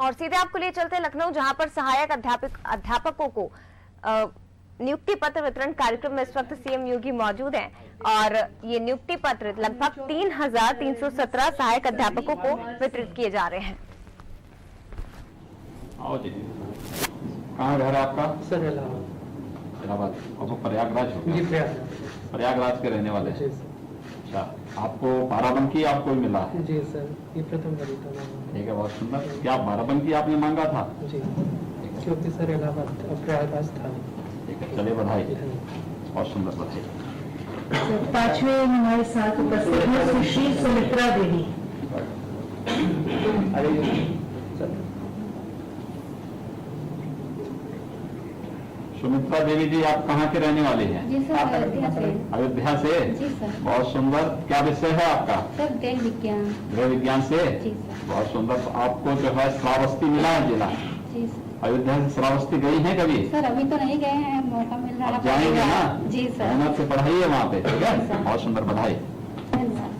और सीधे आपको लिए चलते हैं लखनऊ, जहां पर सहायक अध्यापकों को नियुक्ति पत्र वितरण कार्यक्रम में इस वक्त सीएम योगी मौजूद हैं और ये नियुक्ति पत्र लगभग 3,317 सहायक अध्यापकों को वितरित किए जा रहे हैं। आओ जी, कहाँ घर है आपका? सर इलाहाबाद। आपको प्रयागराज हो? जी प्रयागराज के रहने वाले हैं। अच्छा, आपको बाराबंकी आपको मिला है? जी सर, ये प्रथम बार था। ठीक है, बहुत सुंदर। क्या बाराबंकी आपने मांगा था? जी, क्योंकि सर इलाहाबाद प्रयागराज था। ठीक है, चलिए बधाई, बहुत सुंदर बधाई। पांचवें हमारे साथ उपस्थित है सुश्री सुमित्रा देवी। सुमित्रा देवी जी, आप कहाँ के रहने वाले हैं? जी सर, अयोध्या से। अयोध्या से? जी सर। बहुत सुंदर। क्या विषय है आपका? सर गृह विज्ञान। गृह विज्ञान से? जी सर। बहुत सुंदर। आपको जो है श्रावस्ती मिला है जिला? जी सर। अयोध्या से श्रावस्ती गई है कभी? सर अभी तो नहीं गए हैं, मौका मिल रहा है। जाएंगे ना? जी सर। मेहनत से पढ़ाई है वहाँ पे, ठीक है? बहुत सुंदर, बधाई। धन्यवाद।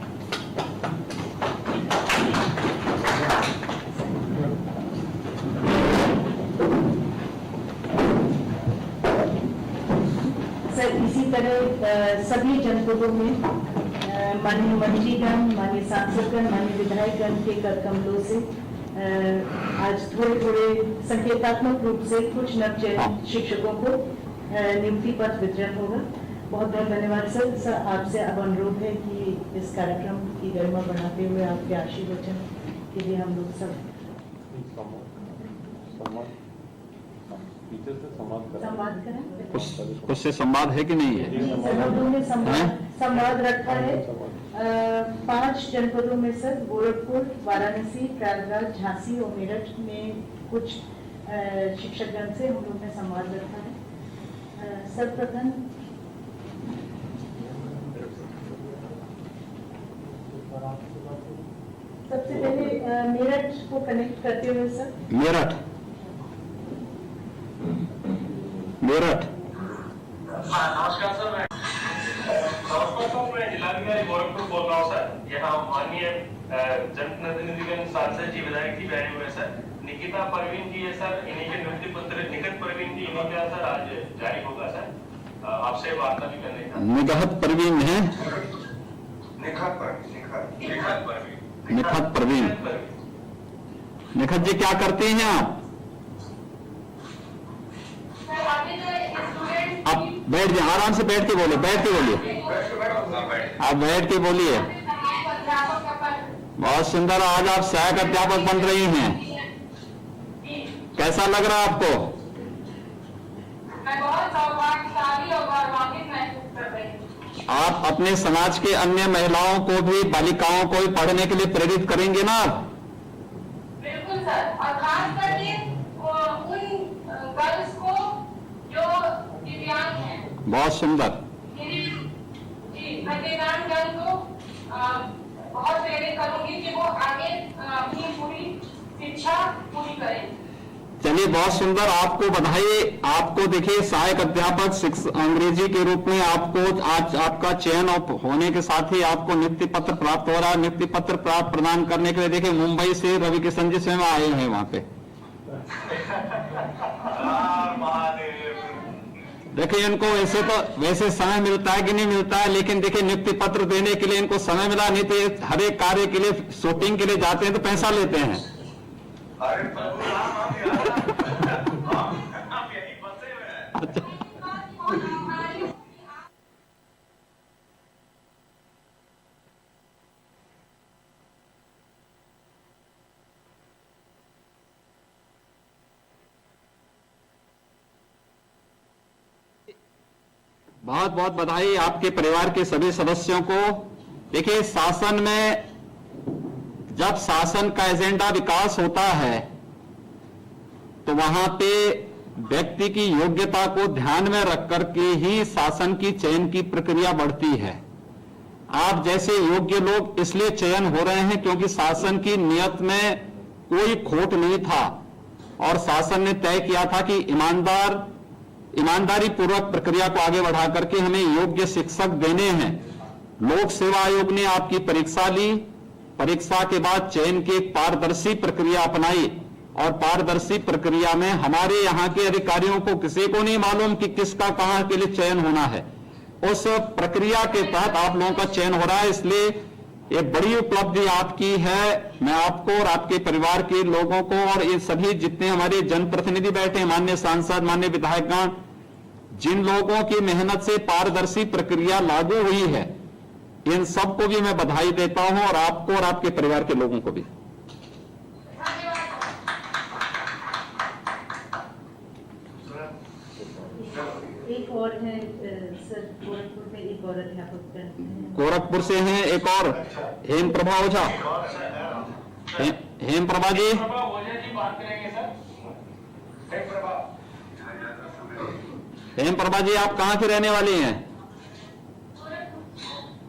सर इसी तरह सभी जनपदों में माननीय मंत्रीगण, माननीय सांसदगण, माननीय विधायकगण के कर कमलों से आज थोड़े संकेतात्मक रूप से कुछ नवचयनित शिक्षकों को नियुक्ति पत्र वितरण होगा। बहुत बहुत धन्यवाद सर। सर आपसे अब अनुरोध है कि इस कार्यक्रम की गरिमा बढ़ाते हुए आपके आशीर्वचन के लिए हम लोग सब संवाद करें। कुछ से संवाद है कि नहीं है? जनपदों में संवाद रखा है। 5 जनपदों में सर गोरखपुर, वाराणसी, प्रयागराज, झांसी और मेरठ में कुछ शिक्षकगण से हम लोग ने संवाद रखा है। सर्वप्रथम सबसे पहले मेरठ को कनेक्ट करते हुए सर। मेरठ नमस्कार सर, मैं जिलाधिकारी गोरखपुर बोल रहा हूँ सर। यहाँ माननीय जनप्रतिनिधिगण, सांसद जी, विधायक जी आए हुए सर। निकिता परवीन जी है सर, इन्हीं के नियुक्ति पत्र, निकट परवीन जी, इन्हीं का सर आज जारी होगा सर। आपसे वार्ता भी करने का। निगहत परवीन है? निखत परवीन। निखत जी, क्या करते हैं आप? आप बैठ जाए, आराम से बैठ के बोलिए, आप बैठ के बोलिए। बहुत सुंदर। आज आप सहायक अध्यापक बन रही हैं, कैसा लग रहा है आपको? मैं बहुत सौभाग्यशाली और गौरवान्वित महसूस कर रही हूँ। आप अपने समाज के अन्य महिलाओं को भी, बालिकाओं को भी पढ़ने के लिए प्रेरित करेंगे ना आप? बिल्कुल सर, और खास करके उन गर्ल्स को जो दिव्यांग हैं। बहुत सुंदर। जी, मैं दिव्यांग गर्ल को बहुत प्रेरित करूंगी कि वो आगे अपनी पूरी शिक्षा पूरी करें। चलिए, बहुत सुंदर, आपको बधाई। आपको देखिए, सहायक अध्यापक अंग्रेजी के रूप में आपको आज आपका चयन होने के साथ ही आपको नियुक्ति पत्र प्राप्त हो रहा है। नियुक्ति पत्र प्राप्त प्रदान करने के लिए देखिए मुंबई से रवि किशन जी स्वयं आए हैं वहां पे। देखिए, इनको वैसे समय मिलता है कि नहीं मिलता है, लेकिन देखिए नियुक्ति पत्र देने के लिए इनको समय मिला। नहीं तो हर एक कार्य के लिए, शूटिंग के लिए जाते हैं तो पैसा लेते हैं। अच्छा, बहुत बहुत बधाई आपके परिवार के सभी सदस्यों को। देखिए, शासन में जब शासन का एजेंडा विकास होता है तो वहां पे व्यक्ति की योग्यता को ध्यान में रख करके ही शासन की चयन की प्रक्रिया बढ़ती है। आप जैसे योग्य लोग इसलिए चयन हो रहे हैं क्योंकि शासन की नियत में कोई खोट नहीं था और शासन ने तय किया था कि ईमानदारी पूर्वक प्रक्रिया को आगे बढ़ा करके हमें योग्य शिक्षक देने हैं। लोक सेवा आयोग ने आपकी परीक्षा ली, परीक्षा के बाद चयन की एक पारदर्शी प्रक्रिया अपनाई और पारदर्शी प्रक्रिया में हमारे यहाँ के अधिकारियों को किसी को नहीं मालूम कि किसका कहाँ के लिए चयन होना है। उस प्रक्रिया के तहत आप लोगों का चयन हो रहा है, इसलिए ये बड़ी उपलब्धि आपकी है। मैं आपको और आपके परिवार के लोगों को और ये सभी जितने हमारे जनप्रतिनिधि बैठे हैं, माननीय सांसद, माननीय विधायकगण, जिन लोगों की मेहनत से पारदर्शी प्रक्रिया लागू हुई है, इन सबको भी मैं बधाई देता हूं और आपको और आपके परिवार के लोगों को भी। एक और है सर, गोरखपुर में एक और अध्यापक हैं। गोरखपुर से हैं एक और हेम प्रभा ओझा। हेम प्रभा जी, बात करेंगे सर। हेम प्रभा जी, आप कहाँ की रहने वाली हैं?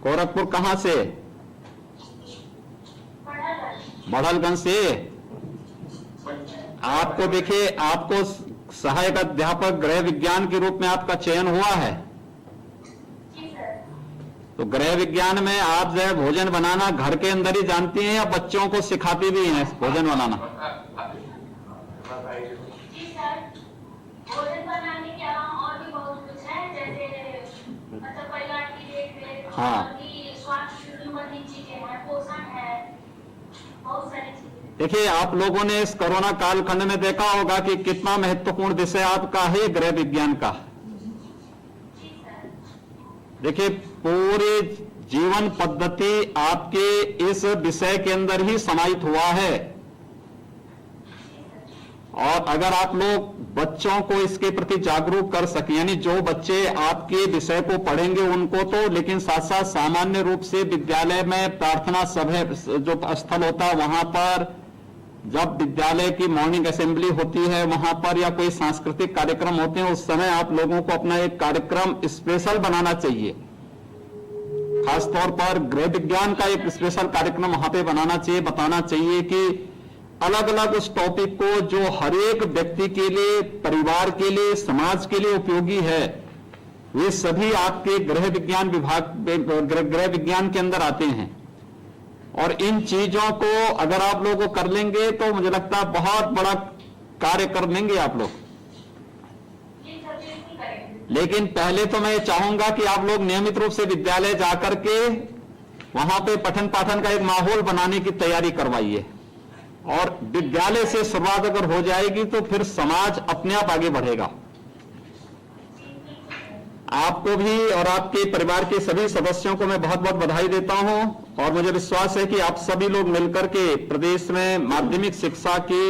गोरखपुर कहाँ से? बढ़लगंज से। आपको देखिए, आपको सहायक अध्यापक गृह विज्ञान के रूप में आपका चयन हुआ है। तो गृह विज्ञान में आप जो है भोजन बनाना घर के अंदर ही जानती हैं या बच्चों को सिखाती भी हैं भोजन बनाना? जी सर, भोजन बनाने के अलावा और भी बहुत कुछ है, जैसे मतलब परिवार की देखरेख, हाँ। और भी स्वास्थ्य संबंधी चीजें हैं, पोषण है, बहुत सारी चीजें। देखिए, आप लोगों ने इस कोरोना कालखंड में देखा होगा कि कितना महत्वपूर्ण विषय आपका है गृह विज्ञान का। देखिए, पूरी जीवन पद्धति आपके इस विषय के अंदर ही समाहित हुआ है और अगर आप लोग बच्चों को इसके प्रति जागरूक कर सकें, यानी जो बच्चे आपके विषय को पढ़ेंगे उनको तो, लेकिन साथ साथ सामान्य रूप से विद्यालय में प्रार्थना सभा जो स्थल होता है वहां पर, जब विद्यालय की मॉर्निंग असेंबली होती है वहां पर, या कोई सांस्कृतिक कार्यक्रम होते हैं, उस समय आप लोगों को अपना एक कार्यक्रम स्पेशल बनाना चाहिए। खासतौर पर गृह विज्ञान का एक स्पेशल कार्यक्रम वहां पे बनाना चाहिए, बताना चाहिए कि अलग अलग उस टॉपिक को जो हर एक व्यक्ति के लिए, परिवार के लिए, समाज के लिए उपयोगी है, वे सभी आपके गृह विज्ञान विभाग, गृह विज्ञान के अंदर आते हैं। और इन चीजों को अगर आप लोग कर लेंगे तो मुझे लगता है बहुत बड़ा कार्य कर लेंगे आप लोग। लेकिन पहले तो मैं ये चाहूंगा कि आप लोग नियमित रूप से विद्यालय जाकर के वहां पे पठन पाठन का एक माहौल बनाने की तैयारी करवाइए, और विद्यालय से शुरुआत अगर हो जाएगी तो फिर समाज अपने आप आगे बढ़ेगा। आपको भी और आपके परिवार के सभी सदस्यों को मैं बहुत बहुत बधाई देता हूं और मुझे विश्वास है कि आप सभी लोग मिलकर के प्रदेश में माध्यमिक शिक्षा के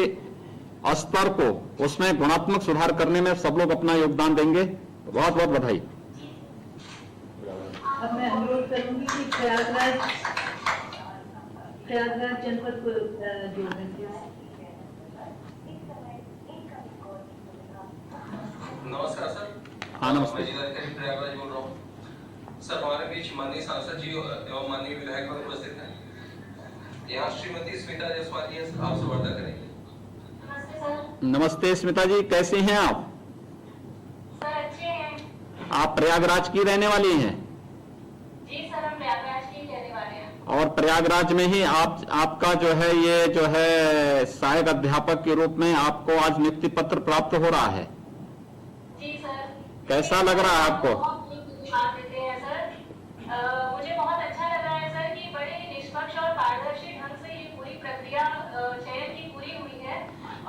स्तर को, उसमें गुणात्मक सुधार करने में सब लोग अपना योगदान देंगे। बहुत बहुत बधाई। अब मैं अनुरोध करूंगी कि प्रयागराज जनपद को जोड़ देंगे। नमस्कार सर। हाँ, नमस्ते। मैं जिलाधिकारी प्रयागराज बोल रहा हूँ सर। हमारे बीच माननीय सांसद जी एवं माननीय विधायक उपस्थित हैं। यहाँ श्रीमती स्मिता जायसवाल जी आपसे वार्ता करेंगे। नमस्ते सर। नमस्ते स्मिता जी, कैसे हैं आप? सर अच्छे हैं। आप प्रयागराज की रहने वाली हैं? जी सर, हम प्रयागराज के रहने वाले हैं। और प्रयागराज में ही आपका जो है ये जो है सहायक अध्यापक के रूप में आपको आज नियुक्ति पत्र प्राप्त हो रहा है। जी सर। कैसा लग रहा है आपको? बात देते हैं सर। मुझे बहुत अच्छा लग रहा है सर कि बड़े निष्पक्ष और पारदर्शी ढंग से ये पूरी प्रक्रिया चयन की पूरी हुई है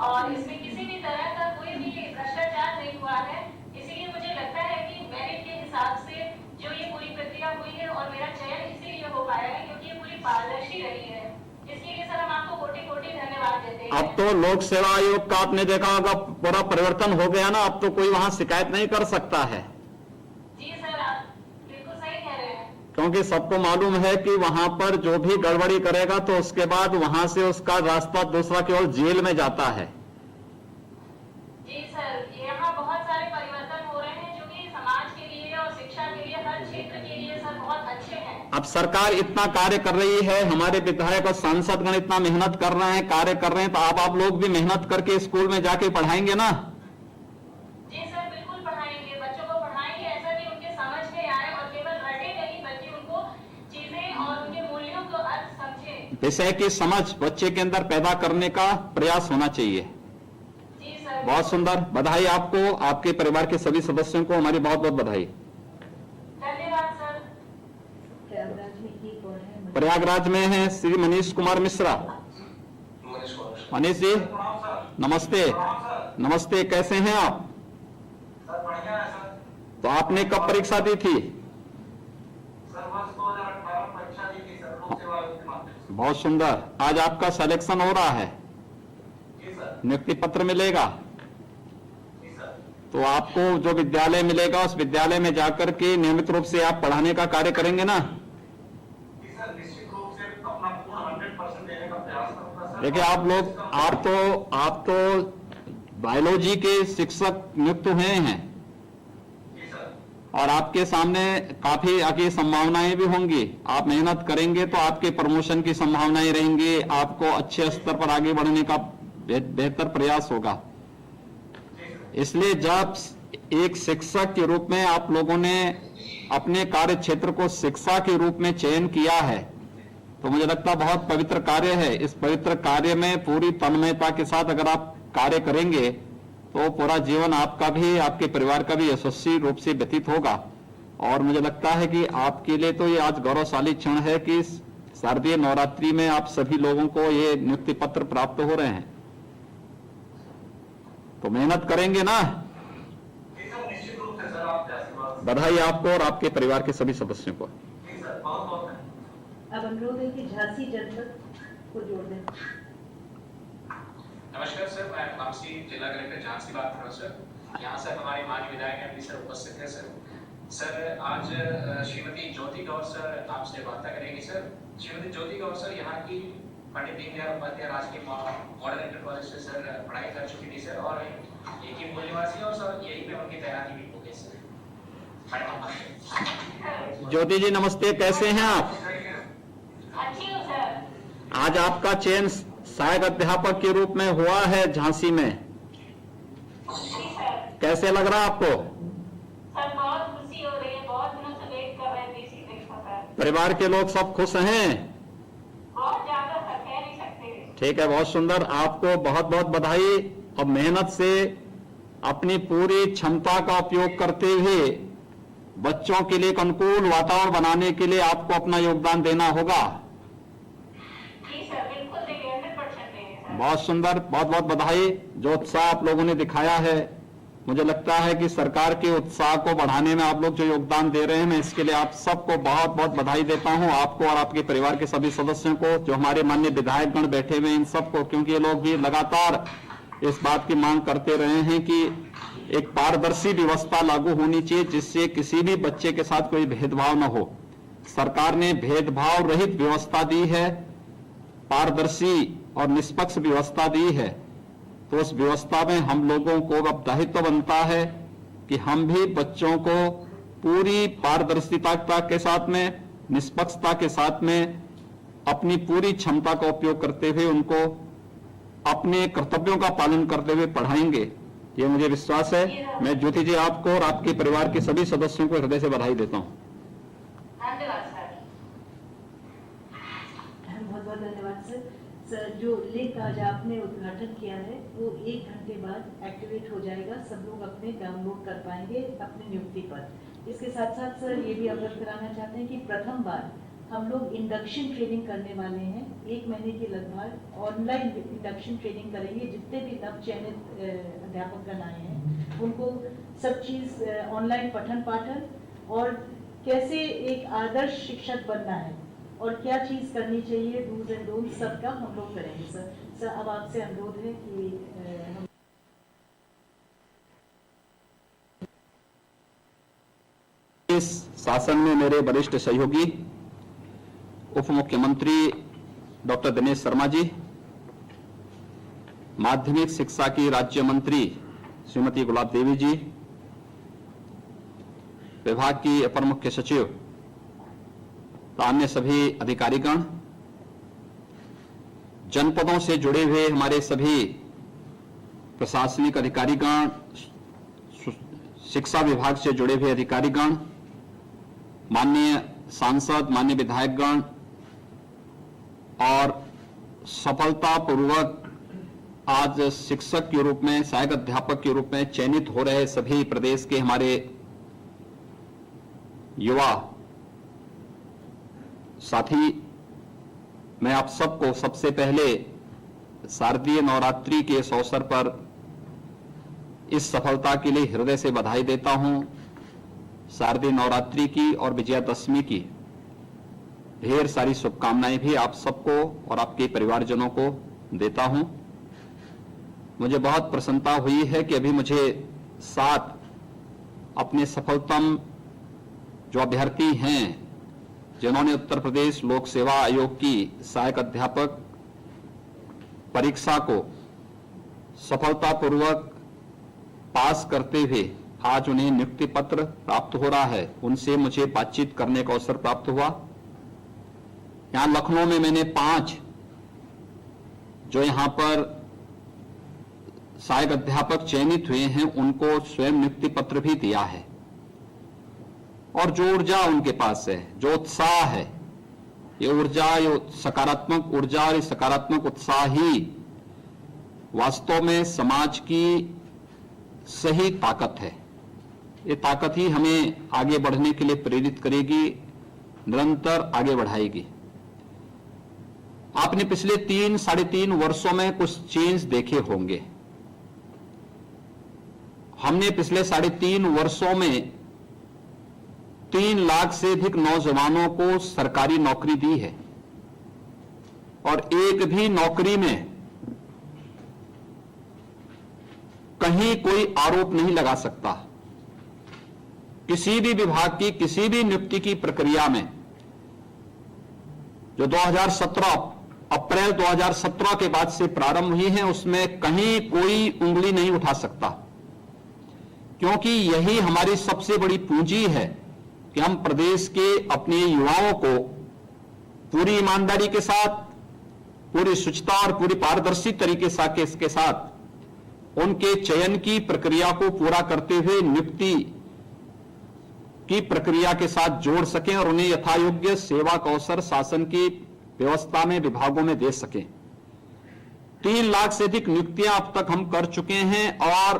और इसमें किसी भी तरह का कोई भी भ्रष्टाचार नहीं हुआ है। इसीलिए मुझे लगता है कि मेरिट के हिसाब से जो ये पूरी प्रक्रिया हुई है और मेरा चयन इसीलिए हो पाया है क्योंकि ये पूरी पारदर्शी रही है। इसके लिए सर हम आपको कोटि-कोटि धन्यवाद देते हैं। अब तो लोक सेवा आयोग का आपने देखा होगा पूरा परिवर्तन हो गया ना, अब तो कोई वहां शिकायत नहीं कर सकता है। जी सर, आप बिल्कुल सही कह रहे हैं। क्योंकि सबको मालूम है कि वहां पर जो भी गड़बड़ी करेगा तो उसके बाद वहां से उसका रास्ता दूसरा केवल जेल में जाता है। जी सर, यहाँ बहुत सारे परिवर्तन हो रहे हैं जो कि समाज के लिए और शिक्षा के लिए, हर क्षेत्र के लिए सर बहुत अच्छे हैं। अब सरकार इतना कार्य कर रही है, हमारे विधायक और सांसदगण इतना मेहनत कर रहे हैं, कार्य कर रहे हैं, तो आप लोग भी मेहनत करके स्कूल में जाके पढ़ाएंगे ना? जी सर, बिल्कुल पढ़ाएंगे, बच्चों को पढ़ाएंगे ऐसा कि उनके समझ में आए और केवल रटे नहीं बल्कि उनको चीजें और उनके मूल्यों को अर्थ समझे। विषय की समझ बच्चे के अंदर पैदा करने का प्रयास होना चाहिए। सर। बहुत सुंदर, बधाई आपको, आपके परिवार के सभी सदस्यों को हमारी बहुत बहुत बधाई। धन्यवाद सर। प्रयागराज में एक और है प्रयागराज में है श्री मनीष कुमार मिश्रा। मनीष कुमार। मनीष जी नमस्ते। नमस्ते, कैसे हैं आप? सर बढ़िया है सर। तो आपने कब परीक्षा दी थी? सर वर्ष 2018 परीक्षा दी थी सर, लोक सेवा आयोग के माध्यम से। बहुत सुंदर, आज आपका सिलेक्शन हो रहा है, जी सर। नियुक्ति पत्र मिलेगा। जी सर। तो आपको जो विद्यालय मिलेगा उस विद्यालय में जाकर के नियमित रूप से आप पढ़ाने का कार्य करेंगे ना? जी सर, निश्चित रूप से अपना पूर्ण 100% देने का प्रयास करूंगा सर। देखिए आप लोग, आप तो बायोलॉजी के शिक्षक नियुक्त हुए हैं जी सर। और आपके सामने काफी आगे संभावनाएं भी होंगी। आप मेहनत करेंगे तो आपके प्रमोशन की संभावनाएं रहेंगी, आपको अच्छे स्तर पर आगे बढ़ने का बेहतर प्रयास होगा। इसलिए जब एक शिक्षक के रूप में आप लोगों ने अपने कार्य क्षेत्र को शिक्षा के रूप में चयन किया है, तो मुझे लगता है बहुत पवित्र कार्य है। इस पवित्र कार्य में पूरी तन्मयता के साथ अगर आप कार्य करेंगे तो पूरा जीवन आपका भी, आपके परिवार का भी यशस्वी रूप से व्यतीत होगा। और मुझे लगता है कि आपके लिए तो ये आज गौरवशाली क्षण है कि शारदीय नवरात्रि में आप सभी लोगों को ये नियुक्ति पत्र प्राप्त हो रहे हैं। तो मेहनत करेंगे ना? जी सर, निश्चित रूप से सर, आपके आशीर्वाद से। बधाई आपको और आपके परिवार के सभी सदस्यों को। जी सर, बहुत बहुत धन्यवाद। अब अनुरोध है कि झांसी जनपद को जोड़ दें। नमस्कार सर, मैं वापसी जिला कलेक्टर झांसी बात कर रहा हूँ सर। यहाँ सर हमारे माननीय विधायक एमपी सर उपस्थित है सर। सर आज श्रीमती ज्योति गौर सर आपसे वार्ता करेंगी सर। श्रीमती ज्योति गौर सर यहाँ की पंडित दीनदयाल उपाध्याय राजकीय मॉडर्न इंटर कॉलेज से सर पढ़ाई कर चुकी थी सर और एक ही मूल निवासी और सर यही पे उनकी तैयारी भी हो गई सर। ज्योति जी नमस्ते, कैसे हैं आप? अच्छी हूँ सर। आज आपका चयन सहायक अध्यापक के रूप में हुआ है झांसी में, जी सर। कैसे लग रहा है आपको? सर बहुत खुशी हो रही है, बहुत दिनों से वेट कर रहे थे इसी दिन का सर। परिवार के लोग सब खुश हैं? बहुत ज्यादा सर, कह नहीं सकते। ठीक है, बहुत सुंदर, आपको बहुत बहुत बधाई। अब मेहनत से अपनी पूरी क्षमता का उपयोग करते हुए बच्चों के लिए एक अनुकूल वातावरण बनाने के लिए आपको अपना योगदान देना होगा। जी सर, बिल्कुल देंगे, 100% देंगे सर। बहुत सुंदर, बहुत बहुत बधाई। जो उत्साह आप लोगों ने दिखाया है, मुझे लगता है कि सरकार के उत्साह को बढ़ाने में आप लोग जो योगदान दे रहे हैं, मैं इसके लिए आप सबको बहुत बहुत बधाई देता हूं, आपको और आपके परिवार के सभी सदस्यों को, जो हमारे माननीय विधायकगण बैठे हुए हैं इन सबको, क्योंकि ये लोग भी लगातार इस बात की मांग करते रहे हैं कि एक पारदर्शी व्यवस्था लागू होनी चाहिए जिससे किसी भी बच्चे के साथ कोई भेदभाव न हो। सरकार ने भेदभाव रहित व्यवस्था दी है, पारदर्शी और निष्पक्ष व्यवस्था दी है। तो उस व्यवस्था में हम लोगों को अब दायित्व बनता है कि हम भी बच्चों को पूरी पारदर्शिता के साथ में, निष्पक्षता के साथ में अपनी पूरी क्षमता का उपयोग करते हुए उनको अपने कर्तव्यों का पालन करते हुए पढ़ाएंगे, ये मुझे विश्वास है। मैं ज्योति जी आपको और आपके परिवार के सभी सदस्यों को हृदय से बधाई देता हूं। धन्यवाद सर। बहुत बहुत धन्यवाद सर। सर जो लिंक आज आपने उद्घाटन किया है वो 1 घंटे बाद एक्टिवेट हो जाएगा, सब लोग अपने डाउनलोड कर पाएंगे अपने नियुक्ति पर। इसके साथ साथ सर ये भी अवगत कराना चाहते हैं कि प्रथम बार हम लोग इंडक्शन ट्रेनिंग करने वाले हैं। 1 महीने के लगभग ऑनलाइन इंडक्शन ट्रेनिंग करेंगे। जितने भी नव चयनित अध्यापकगण आए हैं उनको सब चीज़ ऑनलाइन पठन पाठन और कैसे एक आदर्श शिक्षक बनना है और क्या चीज़ करनी चाहिए, डूज एंड डोंट्स, सबका हम लोग करेंगे सर। सर अब आपसे अनुरोध है कि हम इस शासन में मेरे वरिष्ठ सहयोगी उप मुख्यमंत्री डॉक्टर दिनेश शर्मा जी, माध्यमिक शिक्षा की राज्य मंत्री श्रीमती गुलाब देवी जी, विभाग की अपर मुख्य सचिव, अन्य सभी अधिकारीगण, जनपदों से जुड़े हुए हमारे सभी प्रशासनिक अधिकारीगण, शिक्षा विभाग से जुड़े हुए अधिकारीगण, माननीय सांसद, माननीय विधायकगण और सफलतापूर्वक आज शिक्षक के रूप में, सहायक अध्यापक के रूप में चयनित हो रहे सभी प्रदेश के हमारे युवा साथी, मैं आप सबको सबसे पहले शारदीय नवरात्रि के इस अवसर पर इस सफलता के लिए हृदय से बधाई देता हूं। शारदीय नवरात्रि की और विजयादशमी की ढेर सारी शुभकामनाएं भी आप सबको और आपके परिवारजनों को देता हूं। मुझे बहुत प्रसन्नता हुई है कि अभी मुझे 7 अपने सफलतम जो अभ्यर्थी हैं जिन्होंने उत्तर प्रदेश लोक सेवा आयोग की सहायक अध्यापक परीक्षा को सफलतापूर्वक पास करते हुए आज उन्हें नियुक्ति पत्र प्राप्त हो रहा है, उनसे मुझे बातचीत करने का अवसर प्राप्त हुआ। यहां लखनऊ में मैंने 5 जो यहां पर सहायक अध्यापक चयनित हुए हैं उनको स्वयं नियुक्ति पत्र भी दिया है। और जो ऊर्जा उनके पास है, जो उत्साह है, ये ऊर्जा, ये सकारात्मक ऊर्जा और सकारात्मक उत्साह ही वास्तव में समाज की सही ताकत है। ये ताकत ही हमें आगे बढ़ने के लिए प्रेरित करेगी, निरंतर आगे बढ़ाएगी। आपने पिछले 3-3.5 वर्षों में कुछ चेंज देखे होंगे। हमने पिछले 3.5 वर्षों में 3 लाख से अधिक नौजवानों को सरकारी नौकरी दी है और एक भी नौकरी में कहीं कोई आरोप नहीं लगा सकता। किसी भी विभाग की किसी भी नियुक्ति की प्रक्रिया में जो 2017 अप्रैल 2017 के बाद से प्रारंभ हुई है उसमें कहीं कोई उंगली नहीं उठा सकता, क्योंकि यही हमारी सबसे बड़ी पूंजी है कि हम प्रदेश के अपने युवाओं को पूरी ईमानदारी के साथ, पूरी शुचिता और पूरी पारदर्शी तरीके के साथ उनके चयन की प्रक्रिया को पूरा करते हुए नियुक्ति की प्रक्रिया के साथ जोड़ सकें और उन्हें यथायोग्य सेवा का अवसर शासन की व्यवस्था में, विभागों में दे सकें। 3 लाख से अधिक नियुक्तियां अब तक हम कर चुके हैं और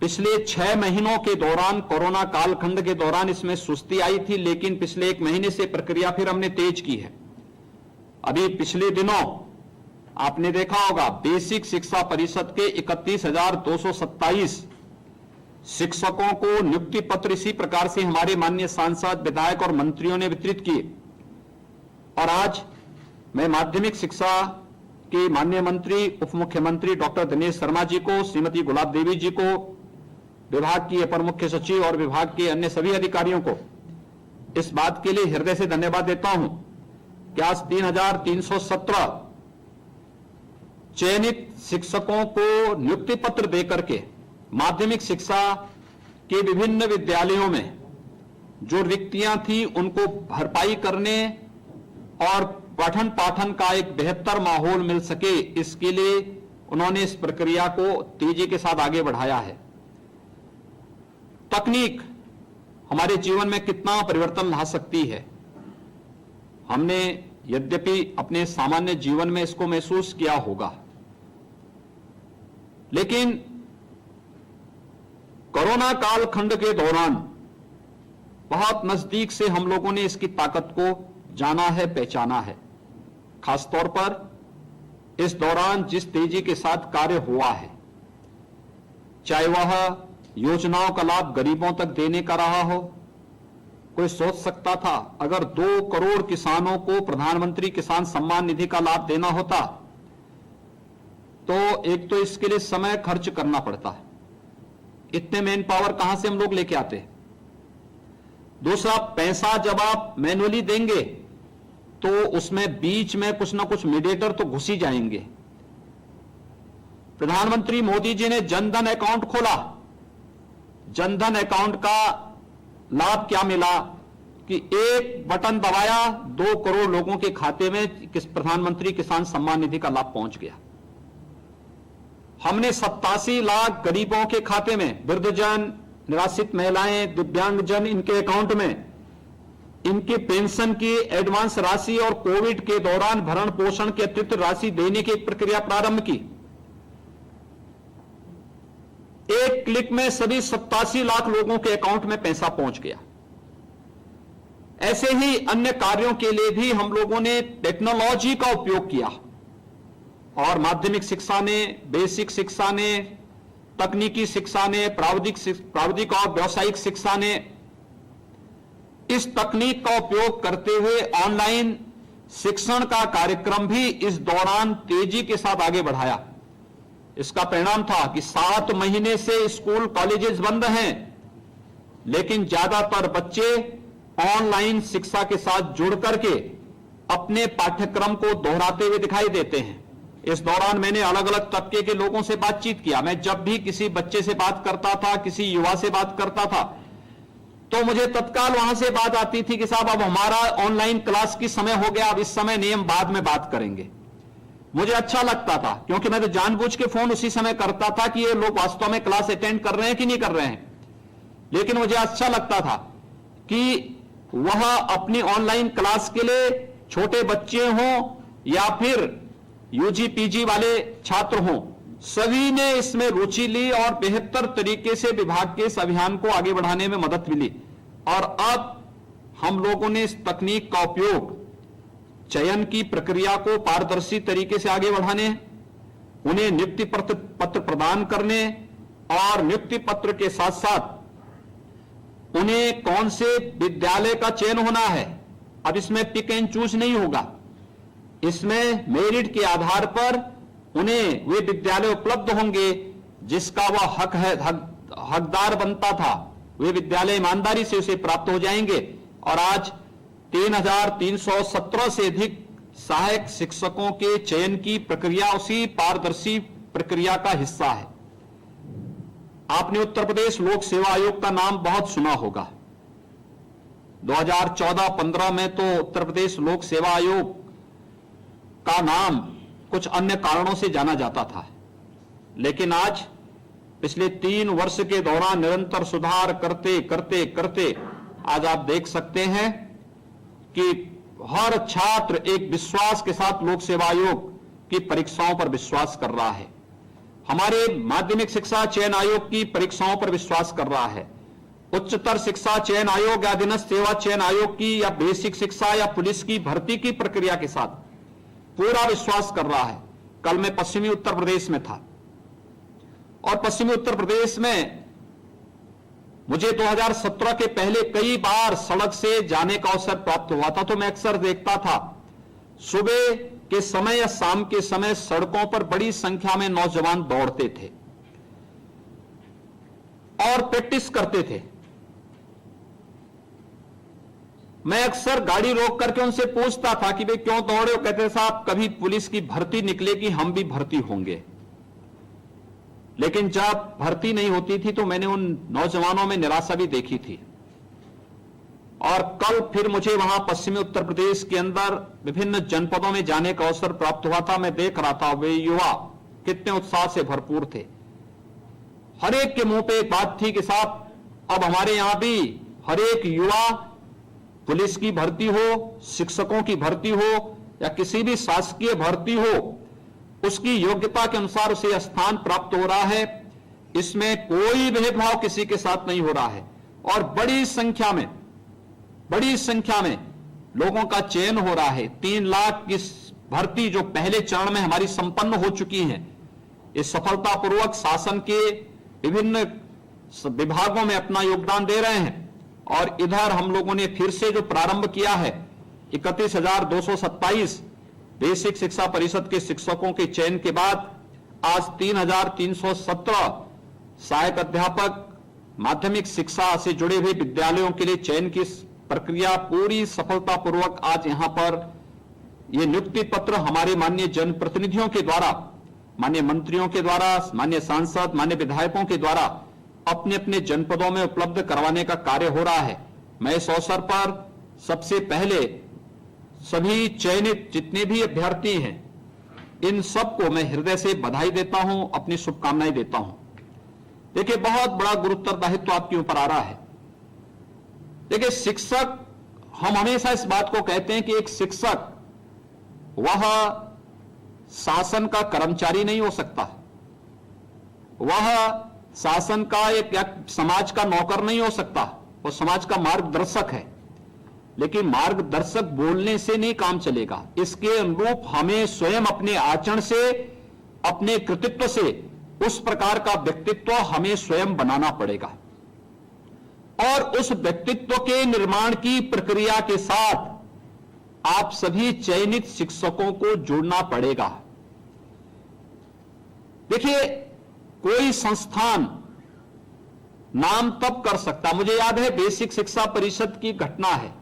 पिछले 6 महीनों के दौरान, कोरोना कालखंड के दौरान इसमें सुस्ती आई थी, लेकिन पिछले 1 महीने से प्रक्रिया फिर हमने तेज की है। अभी पिछले दिनों आपने देखा होगा बेसिक शिक्षा परिषद के 31,227 शिक्षकों को नियुक्ति पत्र इसी प्रकार से हमारे माननीय सांसद, विधायक और मंत्रियों ने वितरित किए। और आज मैं माध्यमिक शिक्षा के माननीय मंत्री, उप मुख्यमंत्री डॉक्टर दिनेश शर्मा जी को, श्रीमती गुलाब देवी जी को, विभाग की अपर मुख्य सचिव और विभाग के अन्य सभी अधिकारियों को इस बात के लिए हृदय से धन्यवाद देता हूं कि आज 3,317 चयनित शिक्षकों को नियुक्ति पत्र देकर के माध्यमिक शिक्षा के विभिन्न विद्यालयों में जो रिक्तियां थी उनको भरपाई करने और पठन पाठन का एक बेहतर माहौल मिल सके, इसके लिए उन्होंने इस प्रक्रिया को तेजी के साथ आगे बढ़ाया है। तकनीक हमारे जीवन में कितना परिवर्तन ला सकती है, हमने यद्यपि अपने सामान्य जीवन में इसको महसूस किया होगा, लेकिन कोरोना कालखंड के दौरान बहुत नजदीक से हम लोगों ने इसकी ताकत को जाना है, पहचाना है। खासतौर पर इस दौरान जिस तेजी के साथ कार्य हुआ है, चाहे वह योजनाओं का लाभ गरीबों तक देने का रहा हो। कोई सोच सकता था अगर 2 करोड़ किसानों को प्रधानमंत्री किसान सम्मान निधि का लाभ देना होता तो एक तो इसके लिए समय खर्च करना पड़ता है, इतने मैन पावर कहां से हम लोग लेके आते। दूसरा, पैसा जब आप मैनुअली देंगे तो उसमें बीच में कुछ ना कुछ मीडिएटर तो घुस ही जाएंगे। प्रधानमंत्री मोदी जी ने जनधन अकाउंट खोला। जनधन अकाउंट का लाभ क्या मिला कि एक बटन दबाया, 2 करोड़ लोगों के खाते में प्रधानमंत्री किसान सम्मान निधि का लाभ पहुंच गया। हमने 87 लाख गरीबों के खाते में, वृद्धजन, निराश्रित महिलाएं, दिव्यांगजन, इनके अकाउंट में इनके पेंशन की एडवांस राशि और कोविड के दौरान भरण पोषण की अतिरिक्त राशि देने की एक प्रक्रिया प्रारंभ की। क्लिक में सभी 87 लाख लोगों के अकाउंट में पैसा पहुंच गया। ऐसे ही अन्य कार्यों के लिए भी हम लोगों ने टेक्नोलॉजी का उपयोग किया और माध्यमिक शिक्षा ने, बेसिक शिक्षा ने, तकनीकी शिक्षा ने, प्राविधिक और व्यावसायिक शिक्षा ने इस तकनीक का उपयोग करते हुए ऑनलाइन शिक्षण का कार्यक्रम भी इस दौरान तेजी के साथ आगे बढ़ाया। इसका परिणाम था कि 7 महीने से स्कूल कॉलेजेस बंद हैं, लेकिन ज्यादातर बच्चे ऑनलाइन शिक्षा के साथ जुड़ करके अपने पाठ्यक्रम को दोहराते हुए दिखाई देते हैं। इस दौरान मैंने अलग अलग तबके के लोगों से बातचीत किया। मैं जब भी किसी बच्चे से बात करता था, किसी युवा से बात करता था, तो मुझे तत्काल वहां से बात आती थी कि साहब अब हमारा ऑनलाइन क्लास की समय हो गया, अब इस समय नियम बाद में बात करेंगे। मुझे अच्छा लगता था क्योंकि मैं तो जानबूझ के फोन उसी समय करता था कि ये लोग वास्तव में क्लास अटेंड कर रहे हैं कि नहीं कर रहे हैं। लेकिन मुझे अच्छा लगता था कि वह अपनी ऑनलाइन क्लास के लिए छोटे बच्चे हों या फिर यूजी पीजी वाले छात्र हों, सभी ने इसमें रुचि ली और बेहतर तरीके से विभाग के इस अभियान को आगे बढ़ाने में मदद मिली। और अब हम लोगों ने इस तकनीक का उपयोग चयन की प्रक्रिया को पारदर्शी तरीके से आगे बढ़ाने, उन्हें नियुक्ति पत्र प्रदान करने और नियुक्ति पत्र के साथ साथ उन्हें कौन से विद्यालय का चयन होना है, अब इसमें पिक एंड चूज नहीं होगा। इसमें मेरिट के आधार पर उन्हें वे विद्यालय उपलब्ध होंगे जिसका वह हकदार बनता था। वे विद्यालय ईमानदारी से उसे प्राप्त हो जाएंगे। और आज 3,317 से अधिक सहायक शिक्षकों के चयन की प्रक्रिया उसी पारदर्शी प्रक्रिया का हिस्सा है। आपने उत्तर प्रदेश लोक सेवा आयोग का नाम बहुत सुना होगा। 2014-15 में तो उत्तर प्रदेश लोक सेवा आयोग का नाम कुछ अन्य कारणों से जाना जाता था, लेकिन आज पिछले 3 वर्ष के दौरान निरंतर सुधार करते करते करते आज आप देख सकते हैं कि हर छात्र एक विश्वास के साथ लोक सेवा आयोग की परीक्षाओं पर विश्वास कर रहा है। हमारे माध्यमिक शिक्षा चयन आयोग की परीक्षाओं पर विश्वास कर रहा है। उच्चतर शिक्षा चयन आयोग या अधीनस्थ सेवा चयन आयोग की या बेसिक शिक्षा या पुलिस की भर्ती की प्रक्रिया के साथ पूरा विश्वास कर रहा है। कल मैं पश्चिमी उत्तर प्रदेश में था और पश्चिमी उत्तर प्रदेश में मुझे 2017 के पहले कई बार सड़क से जाने का अवसर प्राप्त हुआ था, तो मैं अक्सर देखता था सुबह के समय या शाम के समय सड़कों पर बड़ी संख्या में नौजवान दौड़ते थे और प्रैक्टिस करते थे। मैं अक्सर गाड़ी रोक करके उनसे पूछता था कि भाई क्यों दौड़े हो? कहते साहब कभी पुलिस की भर्ती निकलेगी, हम भी भर्ती होंगे। लेकिन जब भर्ती नहीं होती थी तो मैंने उन नौजवानों में निराशा भी देखी थी। और कल फिर मुझे वहां पश्चिमी उत्तर प्रदेश के अंदर विभिन्न जनपदों में जाने का अवसर प्राप्त हुआ था। मैं देख रहा था वे युवा कितने उत्साह से भरपूर थे। हर एक के मुंह पे एक बात थी कि साहब अब हमारे यहां भी हर एक युवा पुलिस की भर्ती हो, शिक्षकों की भर्ती हो या किसी भी शासकीय भर्ती हो, उसकी योग्यता के अनुसार उसे स्थान प्राप्त हो रहा है। इसमें कोई भेदभाव किसी के साथ नहीं हो रहा है और बड़ी संख्या में लोगों का चयन हो रहा है। 3 लाख की भर्ती जो पहले चरण में हमारी संपन्न हो चुकी है, इस सफलतापूर्वक शासन के विभिन्न विभागों में अपना योगदान दे रहे हैं। और इधर हम लोगों ने फिर से जो प्रारंभ किया है 31,227 बेसिक शिक्षा परिषद के शिक्षकों के चयन के बाद आज 3,317 सहायक अध्यापक माध्यमिक शिक्षा से जुड़े हुए विद्यालयों के लिए चयन की प्रक्रिया पूरी सफलतापूर्वक आज यहां पर ये नियुक्ति पत्र हमारे माननीय जनप्रतिनिधियों के द्वारा, माननीय मंत्रियों के द्वारा, माननीय सांसद, माननीय विधायकों के द्वारा अपने अपने जनपदों में उपलब्ध करवाने का कार्य हो रहा है। मैं इस अवसर पर सबसे पहले सभी चयनित जितने भी अभ्यर्थी हैं इन सबको मैं हृदय से बधाई देता हूं, अपनी शुभकामनाएं देता हूं। देखिए बहुत बड़ा गुरुतर दायित्व आपके ऊपर आ रहा है। देखिए शिक्षक, हम हमेशा इस बात को कहते हैं कि एक शिक्षक वह शासन का कर्मचारी नहीं हो सकता, वह शासन का एक समाज का नौकर नहीं हो सकता, वो समाज का मार्गदर्शक है। लेकिन मार्गदर्शक बोलने से नहीं काम चलेगा, इसके अनुरूप हमें स्वयं अपने आचरण से, अपने कृतित्व से उस प्रकार का व्यक्तित्व हमें स्वयं बनाना पड़ेगा। और उस व्यक्तित्व के निर्माण की प्रक्रिया के साथ आप सभी चयनित शिक्षकों को जोड़ना पड़ेगा। देखिए, कोई संस्थान नाम तब कर सकता, मुझे याद है बेसिक शिक्षा परिषद की घटना है,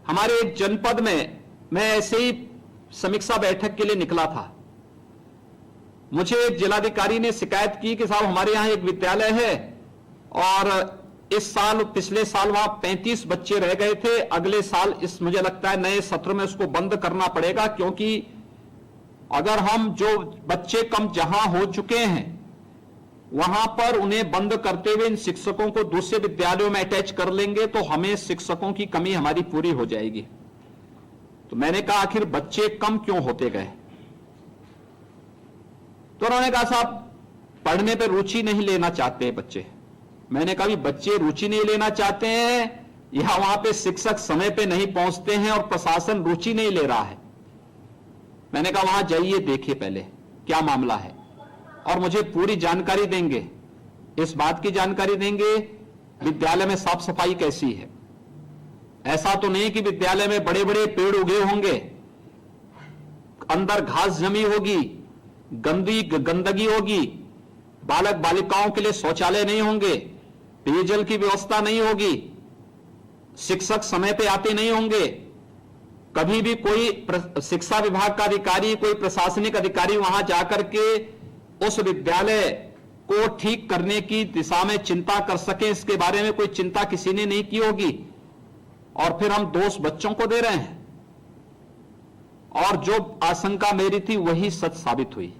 हमारे एक जनपद में मैं ऐसे ही समीक्षा बैठक के लिए निकला था। मुझे एक जिलाधिकारी ने शिकायत की कि साहब हमारे यहां एक विद्यालय है और इस साल, पिछले साल वहां 35 बच्चे रह गए थे, अगले साल इस मुझे लगता है नए सत्र में उसको बंद करना पड़ेगा, क्योंकि अगर हम जो बच्चे कम जहां हो चुके हैं वहां पर उन्हें बंद करते हुए इन शिक्षकों को दूसरे विद्यालयों में अटैच कर लेंगे तो हमें शिक्षकों की कमी हमारी पूरी हो जाएगी। तो मैंने कहा आखिर बच्चे कम क्यों होते गए? तो उन्होंने कहा साहब पढ़ने पर रुचि नहीं लेना चाहते बच्चे। मैंने कहा भी बच्चे रुचि नहीं लेना चाहते हैं या वहां पे शिक्षक समय पे नहीं पहुंचते हैं और प्रशासन रुचि नहीं ले रहा है? मैंने कहा वहां जाइए, देखिए पहले क्या मामला है और मुझे पूरी जानकारी देंगे, इस बात की जानकारी देंगे विद्यालय में साफ सफाई कैसी है। ऐसा तो नहीं कि विद्यालय में बड़े बड़े पेड़ उगे होंगे, अंदर घास जमी होगी, गंदगी होगी, बालक बालिकाओं के लिए शौचालय नहीं होंगे, पेयजल की व्यवस्था नहीं होगी, शिक्षक समय पे आते नहीं होंगे, कभी भी कोई शिक्षा विभाग का अधिकारी, कोई प्रशासनिक अधिकारी वहां जाकर के उस विद्यालय को ठीक करने की दिशा में चिंता कर सके, इसके बारे में कोई चिंता किसी ने नहीं की होगी। और फिर हम दोष बच्चों को दे रहे हैं और जो आशंका मेरी थी वही सच साबित हुई,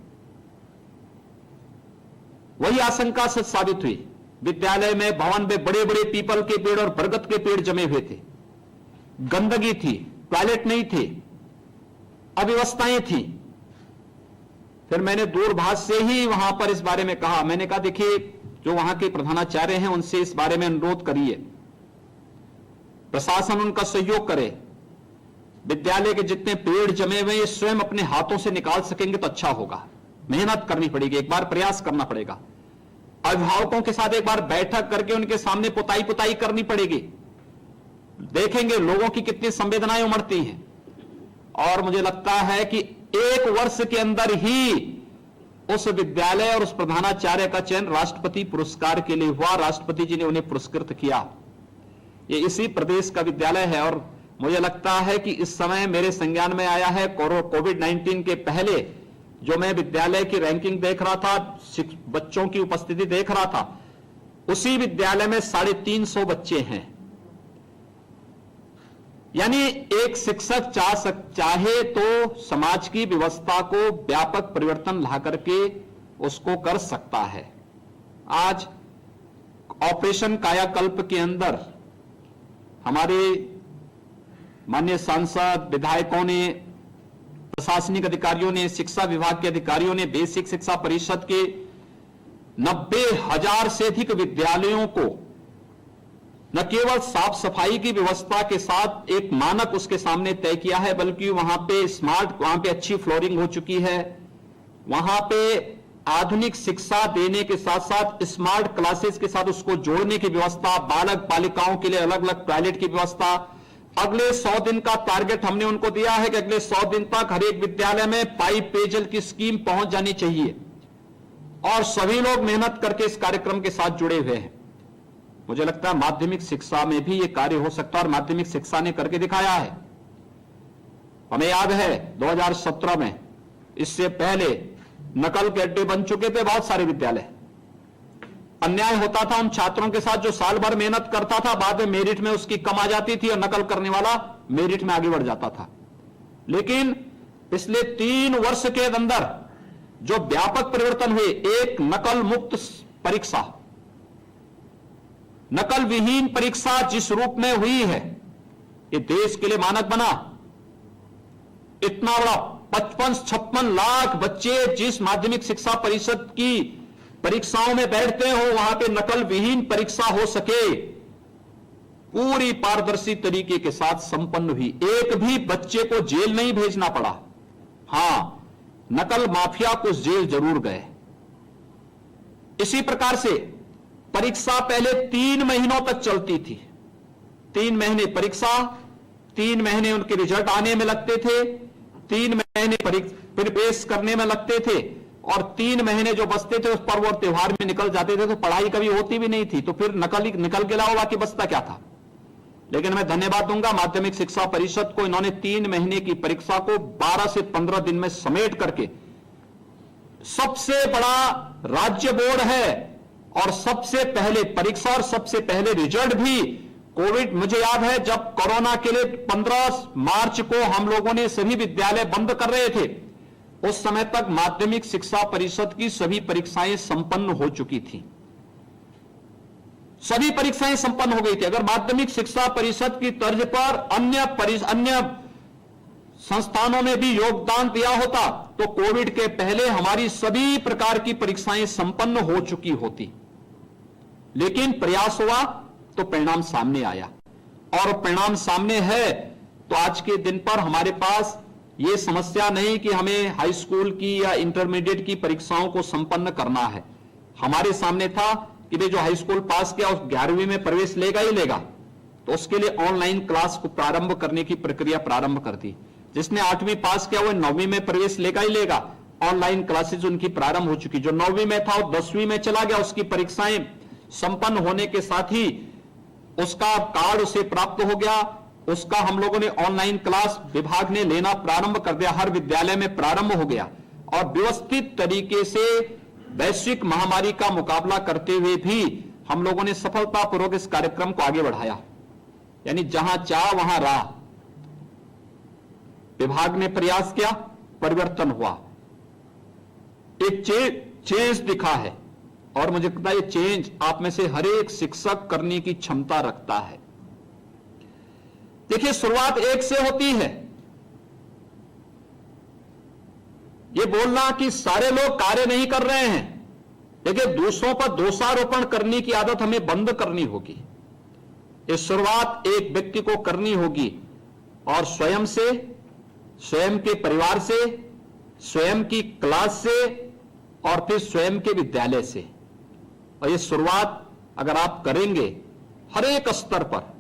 वही आशंका सच साबित हुई। विद्यालय में भवन में बड़े बड़े पीपल के पेड़ और बरगद के पेड़ जमे हुए थे, गंदगी थी, टॉयलेट नहीं थे, अव्यवस्थाएं थी। फिर मैंने दूरभाष से ही वहां पर इस बारे में कहा, मैंने कहा देखिए जो वहां के प्रधानाचार्य हैं उनसे इस बारे में अनुरोध करिए, प्रशासन उनका सहयोग करे, विद्यालय के जितने पेड़ जमे हुए ये स्वयं अपने हाथों से निकाल सकेंगे तो अच्छा होगा। मेहनत करनी पड़ेगी, एक बार प्रयास करना पड़ेगा, अभिभावकों के साथ एक बार बैठक करके उनके सामने पुताई करनी पड़ेगी, देखेंगे लोगों की कितनी संवेदनाएं उमड़ती हैं। और मुझे लगता है कि 1 वर्ष के अंदर ही उस विद्यालय और उस प्रधानाचार्य का चयन राष्ट्रपति पुरस्कार के लिए हुआ, राष्ट्रपति जी ने उन्हें पुरस्कृत किया। ये इसी प्रदेश का विद्यालय है और मुझे लगता है कि इस समय मेरे संज्ञान में आया है, कोविड-19 के पहले जो मैं विद्यालय की रैंकिंग देख रहा था, बच्चों की उपस्थिति देख रहा था, उसी विद्यालय में 350 बच्चे हैं। यानी एक शिक्षक चाहे तो समाज की व्यवस्था को व्यापक परिवर्तन ला करके उसको कर सकता है। आज ऑपरेशन कायाकल्प के अंदर हमारे माननीय सांसद, विधायकों ने, प्रशासनिक अधिकारियों ने, शिक्षा विभाग के अधिकारियों ने बेसिक शिक्षा परिषद के 90,000 से अधिक विद्यालयों को न केवल साफ सफाई की व्यवस्था के साथ एक मानक उसके सामने तय किया है, बल्कि वहां पे अच्छी फ्लोरिंग हो चुकी है, वहां पे आधुनिक शिक्षा देने के साथ साथ स्मार्ट क्लासेस के साथ उसको जोड़ने की व्यवस्था, बालक बालिकाओं के लिए अलग अलग टॉयलेट की व्यवस्था। अगले 100 दिन का टारगेट हमने उनको दिया है कि अगले 100 दिन तक हर एक विद्यालय में पाइप पेयजल की स्कीम पहुंच जानी चाहिए और सभी लोग मेहनत करके इस कार्यक्रम के साथ जुड़े हुए हैं। मुझे लगता है माध्यमिक शिक्षा में भी यह कार्य हो सकता है और माध्यमिक शिक्षा ने करके दिखाया है। हमें याद है 2017 में, इससे पहले नकल के अड्डे बन चुके थे बहुत सारे विद्यालय। अन्याय होता था उन छात्रों के साथ जो साल भर मेहनत करता था, बाद में मेरिट में उसकी कम आ जाती थी और नकल करने वाला मेरिट में आगे बढ़ जाता था। लेकिन पिछले 3 वर्ष के अंदर जो व्यापक परिवर्तन हुए, एक नकल मुक्त परीक्षा, नकल विहीन परीक्षा जिस रूप में हुई है, ये देश के लिए मानक बना। इतना बड़ा 55-56 लाख बच्चे जिस माध्यमिक शिक्षा परिषद की परीक्षाओं में बैठते हो वहां पे नकल विहीन परीक्षा हो सके, पूरी पारदर्शी तरीके के साथ संपन्न हुई। एक भी बच्चे को जेल नहीं भेजना पड़ा। हां, नकल माफिया कुछ जेल जरूर गए। इसी प्रकार से परीक्षा पहले 3 महीनों तक चलती थी। 3 महीने परीक्षा, 3 महीने उनके रिजल्ट आने में लगते थे, 3 महीने प्रवेश करने में लगते थे, और 3 महीने जो बचते थे उस पर्व और त्योहार में निकल जाते थे, तो पढ़ाई कभी होती भी नहीं थी। तो फिर निकल के लाओ, बाकी बचता क्या था। लेकिन मैं धन्यवाद दूंगा माध्यमिक शिक्षा परिषद को, इन्होंने 3 महीने की परीक्षा को 12 से 15 दिन में समेट करके, सबसे बड़ा राज्य बोर्ड है और सबसे पहले परीक्षा और सबसे पहले रिजल्ट भी कोविड, मुझे याद है जब कोरोना के लिए 15 मार्च को हम लोगों ने सभी विद्यालय बंद कर रहे थे, उस समय तक माध्यमिक शिक्षा परिषद की सभी परीक्षाएं संपन्न हो चुकी थी। सभी परीक्षाएं संपन्न हो गई थी। अगर माध्यमिक शिक्षा परिषद की तर्ज पर अन्य संस्थानों में भी योगदान दिया होता तो कोविड के पहले हमारी सभी प्रकार की परीक्षाएं संपन्न हो चुकी होती। लेकिन प्रयास हुआ तो परिणाम सामने आया, और परिणाम सामने है तो आज के दिन पर हमारे पास यह समस्या नहीं कि हमें हाई स्कूल की या इंटरमीडिएट की परीक्षाओं को संपन्न करना है। हमारे सामने था कि वे जो हाई स्कूल पास किया उस 11वीं में प्रवेश लेगा ही लेगा, तो उसके लिए ऑनलाइन क्लास को प्रारंभ करने की प्रक्रिया प्रारंभ कर दी। जिसने 8वीं पास किया वो 9वीं में प्रवेश लेगा ही लेगा। ऑनलाइन क्लासेज उनकी प्रारंभ हो चुकी। जो 9वीं में था वो 10वीं में चला गया, उसकी परीक्षाएं संपन्न होने के साथ ही उसका कार्ड उसे प्राप्त हो गया। उसका हम लोगों ने ऑनलाइन क्लास विभाग ने लेना प्रारंभ कर दिया, हर विद्यालय में प्रारंभ हो गया, और व्यवस्थित तरीके से वैश्विक महामारी का मुकाबला करते हुए भी हम लोगों ने सफलतापूर्वक इस कार्यक्रम को आगे बढ़ाया। यानी जहां चाह वहां राह, विभाग ने प्रयास किया, परिवर्तन हुआ, एक चेंज दिखा है, और मुझे लगता है ये चेंज आप में से हर एक शिक्षक करने की क्षमता रखता है। देखिए, शुरुआत एक से होती है। ये बोलना कि सारे लोग कार्य नहीं कर रहे हैं, देखिए दूसरों पर दोषारोपण करने की आदत हमें बंद करनी होगी। ये शुरुआत एक व्यक्ति को करनी होगी, और स्वयं से, स्वयं के परिवार से, स्वयं की क्लास से, और फिर स्वयं के विद्यालय से। और ये शुरुआत अगर आप करेंगे हर एक स्तर पर,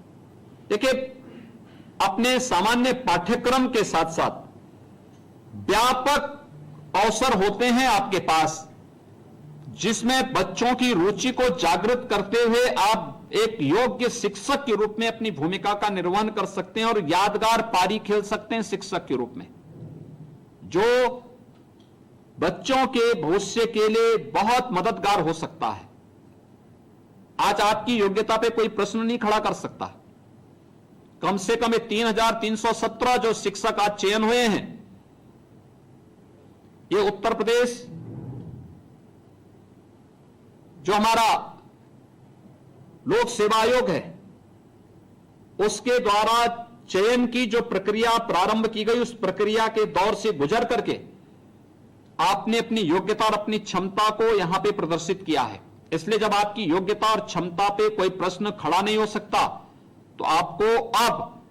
देखिए अपने सामान्य पाठ्यक्रम के साथ साथ व्यापक अवसर होते हैं आपके पास, जिसमें बच्चों की रुचि को जागृत करते हुए आप एक योग्य शिक्षक के रूप में अपनी भूमिका का निर्वहन कर सकते हैं और यादगार पारी खेल सकते हैं शिक्षक के रूप में, जो बच्चों के भविष्य के लिए बहुत मददगार हो सकता है। आज आपकी योग्यता पे कोई प्रश्न नहीं खड़ा कर सकता। कम से कम 3317 जो शिक्षक आज चयन हुए हैं, ये उत्तर प्रदेश जो हमारा लोक सेवा आयोग है उसके द्वारा चयन की जो प्रक्रिया प्रारंभ की गई, उस प्रक्रिया के दौर से गुजर करके आपने अपनी योग्यता और अपनी क्षमता को यहां पे प्रदर्शित किया है। इसलिए जब आपकी योग्यता और क्षमता पे कोई प्रश्न खड़ा नहीं हो सकता, तो आपको अब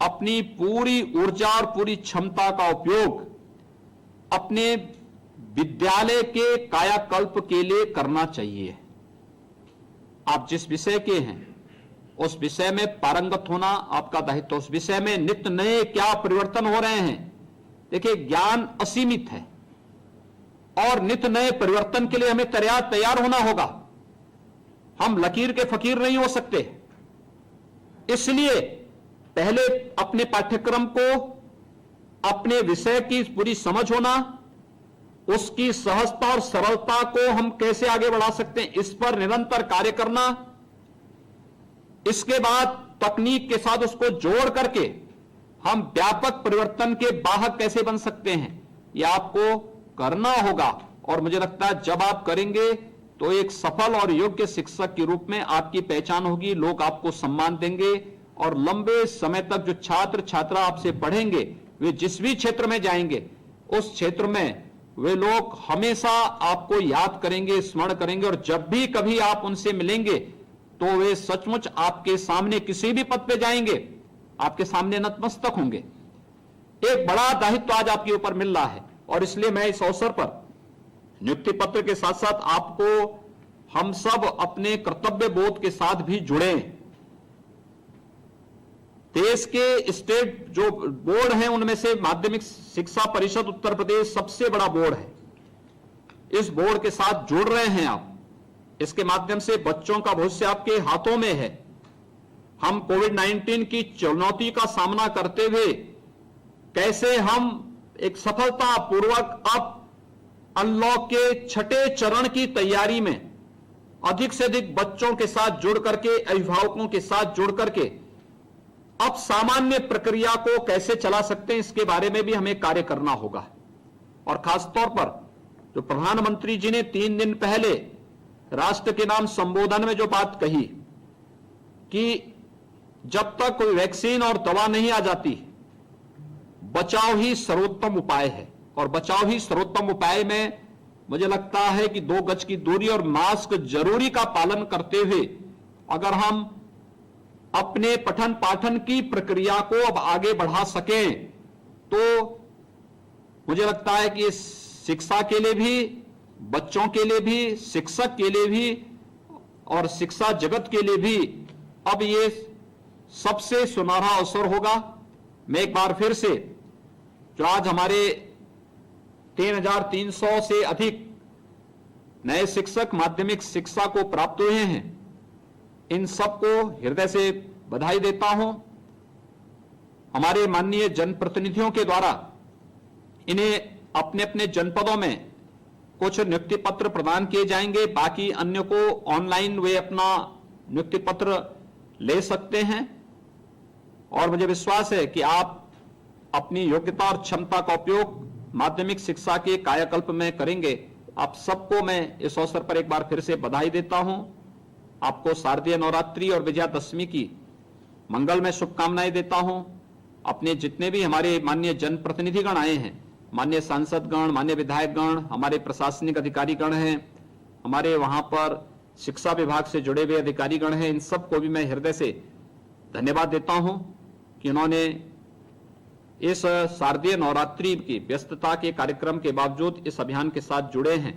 अपनी पूरी ऊर्जा और पूरी क्षमता का उपयोग अपने विद्यालय के कायाकल्प के लिए करना चाहिए। आप जिस विषय के हैं उस विषय में पारंगत होना आपका दायित्व। उस विषय में नित्य नए क्या परिवर्तन हो रहे हैं। देखिए, ज्ञान असीमित है और नित्य नए परिवर्तन के लिए हमें तैयार होना होगा। हम लकीर के फकीर नहीं हो सकते। इसलिए पहले अपने पाठ्यक्रम को, अपने विषय की पूरी समझ होना, उसकी सहजता और सरलता को हम कैसे आगे बढ़ा सकते हैं, इस पर निरंतर कार्य करना। इसके बाद तकनीक के साथ उसको जोड़ करके हम व्यापक परिवर्तन के वाहक कैसे बन सकते हैं, यह आपको करना होगा। और मुझे लगता है जब आप करेंगे तो एक सफल और योग्य शिक्षक के रूप में आपकी पहचान होगी, लोग आपको सम्मान देंगे, और लंबे समय तक जो छात्र छात्रा आपसे पढ़ेंगे वे जिस भी क्षेत्र में जाएंगे उस क्षेत्र में वे लोग हमेशा आपको याद करेंगे, स्मरण करेंगे, और जब भी कभी आप उनसे मिलेंगे तो वे सचमुच आपके सामने किसी भी पद पे जाएंगे, आपके सामने नतमस्तक होंगे। एक बड़ा दायित्व आज आपके ऊपर मिल रहा है, और इसलिए मैं इस अवसर पर नियुक्ति पत्र के साथ साथ आपको हम सब अपने कर्तव्य बोध के साथ भी जुड़े। देश के स्टेट जो बोर्ड हैं उनमें से माध्यमिक शिक्षा परिषद उत्तर प्रदेश सबसे बड़ा बोर्ड है। इस बोर्ड के साथ जुड़ रहे हैं आप, इसके माध्यम से बच्चों का भविष्य आपके हाथों में है। हम कोविड-19 की चुनौती का सामना करते हुए कैसे हम एक सफलता पूर्वक अब अनलॉक के छठे चरण की तैयारी में अधिक से अधिक बच्चों के साथ जुड़ करके, अभिभावकों के साथ जुड़ करके अब सामान्य प्रक्रिया को कैसे चला सकते हैं, इसके बारे में भी हमें कार्य करना होगा। और खासतौर पर जो प्रधानमंत्री जी ने 3 दिन पहले राष्ट्र के नाम संबोधन में जो बात कही कि जब तक कोई वैक्सीन और दवा नहीं आ जाती, बचाव ही सर्वोत्तम उपाय है। और बचाव ही सर्वोत्तम उपाय में मुझे लगता है कि 2 गज की दूरी और मास्क जरूरी का पालन करते हुए अगर हम अपने पठन पाठन की प्रक्रिया को अब आगे बढ़ा सकें तो मुझे लगता है कि शिक्षा के लिए भी, बच्चों के लिए भी, शिक्षक के लिए भी और शिक्षा जगत के लिए भी अब ये सबसे सुनहरा अवसर होगा। मैं एक बार फिर से जो आज हमारे 3,300 से अधिक नए शिक्षक माध्यमिक शिक्षा को प्राप्त हुए हैं, इन सबको हृदय से बधाई देता हूं। हमारे माननीय जनप्रतिनिधियों के द्वारा इन्हें अपने अपने जनपदों में कुछ नियुक्ति पत्र प्रदान किए जाएंगे, बाकी अन्य को ऑनलाइन वे अपना नियुक्ति पत्र ले सकते हैं। और मुझे विश्वास है कि आप अपनी योग्यता और क्षमता का उपयोग माध्यमिक शिक्षा के कायाकल्प में करेंगे। आप सबको मैं इस अवसर पर एक बार फिर से बधाई देता हूं। आपको शारदीय नवरात्रि और विजयादशमी की मंगलमय शुभकामनाएं देता हूं। अपने जितने भी हमारे माननीय जनप्रतिनिधिगण आए हैं, माननीय सांसदगण, माननीय विधायकगण, हमारे प्रशासनिक अधिकारीगण हैं, हमारे वहां पर शिक्षा विभाग से जुड़े हुए अधिकारीगण हैं, इन सबको भी मैं हृदय से धन्यवाद देता हूं कि उन्होंने इस शारदीय नवरात्रि की व्यस्तता के कार्यक्रम के बावजूद इस अभियान के साथ जुड़े हैं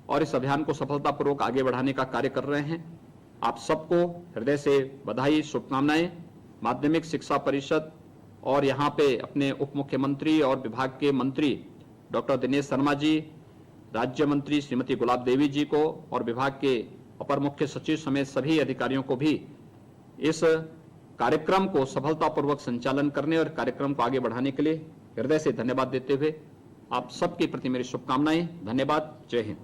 और इस अभियान को सफलतापूर्वक आगे बढ़ाने का कार्य कर रहे हैं। आप सबको हृदय से बधाई, शुभकामनाएं। माध्यमिक शिक्षा परिषद और यहाँ पे अपने उप मुख्यमंत्री और विभाग के मंत्री डॉक्टर दिनेश शर्मा जी, राज्य मंत्री श्रीमती गुलाब देवी जी को और विभाग के अपर मुख्य सचिव समेत सभी अधिकारियों को भी इस कार्यक्रम को सफलतापूर्वक संचालन करने और कार्यक्रम को आगे बढ़ाने के लिए हृदय से धन्यवाद देते हुए आप सबके प्रति मेरी शुभकामनाएं। धन्यवाद। जय हिंद।